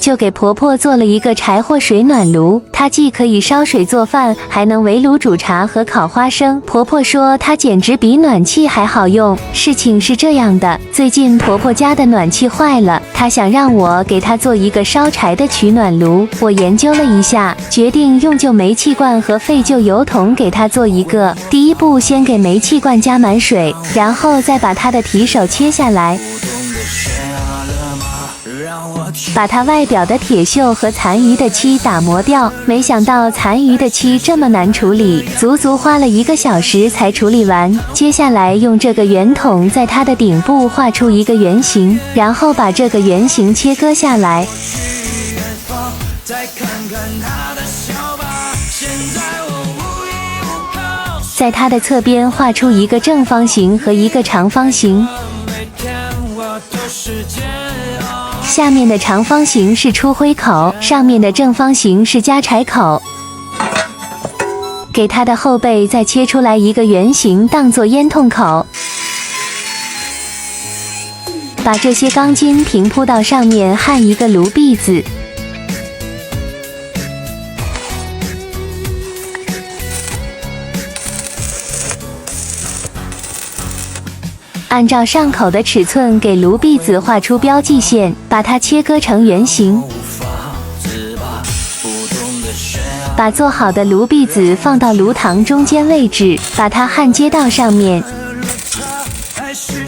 就给婆婆做了一个柴火水暖炉，它既可以烧水做饭，还能围炉煮茶和烤花生。婆婆说它简直比暖气还好用。事情是这样的，最近婆婆家的暖气坏了，她想让我给她做一个烧柴的取暖炉。我研究了一下，决定用旧煤气罐和废旧油桶给她做一个。第一步，先给煤气罐加满水，然后再把它的提手切下来，把它外表的铁锈和残余的漆打磨掉。没想到残余的漆这么难处理，足足花了1个小时才处理完。接下来用这个圆筒在它的顶部画出一个圆形，然后把这个圆形切割下来，在它的侧边画出一个正方形和一个长方形。下面的长方形是出灰口，上面的正方形是加柴口。给它的后背再切出来一个圆形当做烟筒口，把这些钢筋平铺到上面，焊一个炉篦子。按照上口的尺寸给炉篦子画出标记线，把它切割成圆形。把做好的炉篦子放到炉膛中间位置，把它焊接到上面。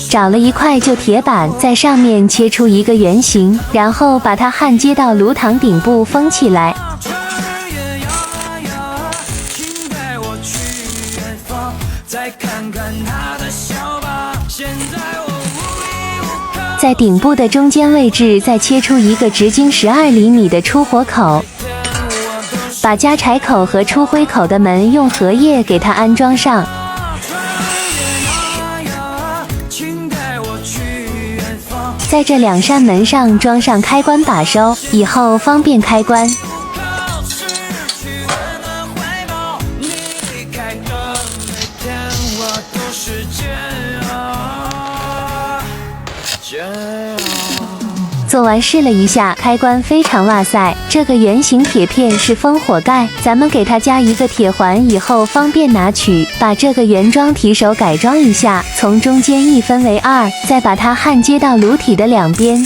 找了一块旧铁板，在上面切出一个圆形，然后把它焊接到炉膛顶部封起来。在顶部的中间位置再切出一个直径12厘米的出火口，把加柴口和出灰口的门用荷叶给它安装上。在这2扇门上装上开关把手，以后方便开关。做完试了一下，开关非常哇塞！这个圆形铁片是封火盖，咱们给它加一个铁环，以后方便拿取。把这个原装提手改装一下，从中间一分为2，再把它焊接到炉体的2边。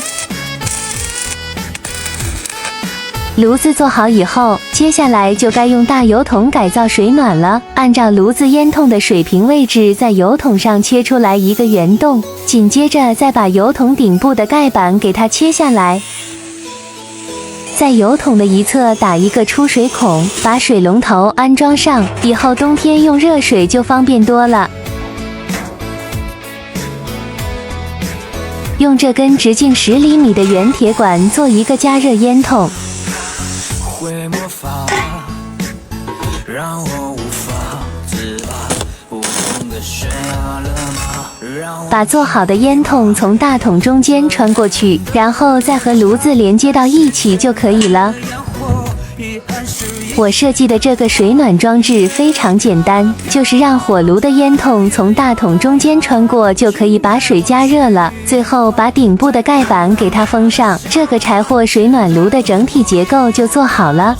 炉子做好以后，接下来就该用大油桶改造水暖了。按照炉子烟筒的水平位置，在油桶上切出来一个圆洞，紧接着再把油桶顶部的盖板给它切下来，在油桶的一侧打一个出水孔，把水龙头安装上，以后冬天用热水就方便多了。用这根直径10厘米的圆铁管做一个加热烟筒。会魔法让我无法自拔，不懂得悬崖勒马。把做好的烟筒从大桶中间穿过去，然后再和炉子连接到一起就可以了。我设计的这个水暖装置非常简单，就是让火炉的烟筒从大桶中间穿过，就可以把水加热了。最后把顶部的盖板给它封上，这个柴火水暖炉的整体结构就做好了。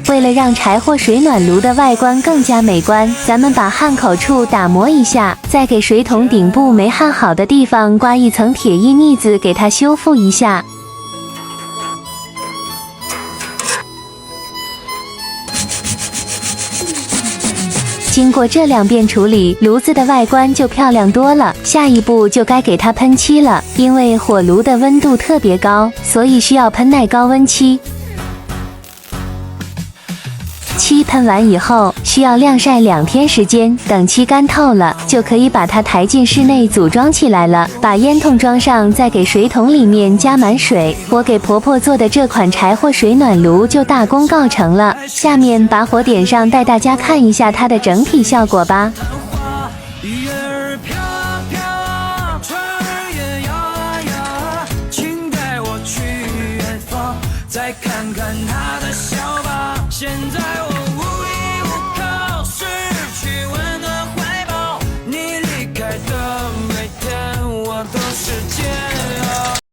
为了让柴火水暖炉的外观更加美观，咱们把焊口处打磨一下，再给水桶顶部没焊好的地方刮一层铁艺腻子，给它修复一下。经过这2遍处理，炉子的外观就漂亮多了。下一步就该给它喷漆了，因为火炉的温度特别高，所以需要喷耐高温漆。漆喷完以后，需要晾晒2天时间，等漆干透了，就可以把它抬进室内组装起来了。把烟筒装上，再给水桶里面加满水。我给婆婆做的这款柴火水暖炉就大功告成了。下面把火点上，带大家看一下它的整体效果吧。再看看她的笑吧，现在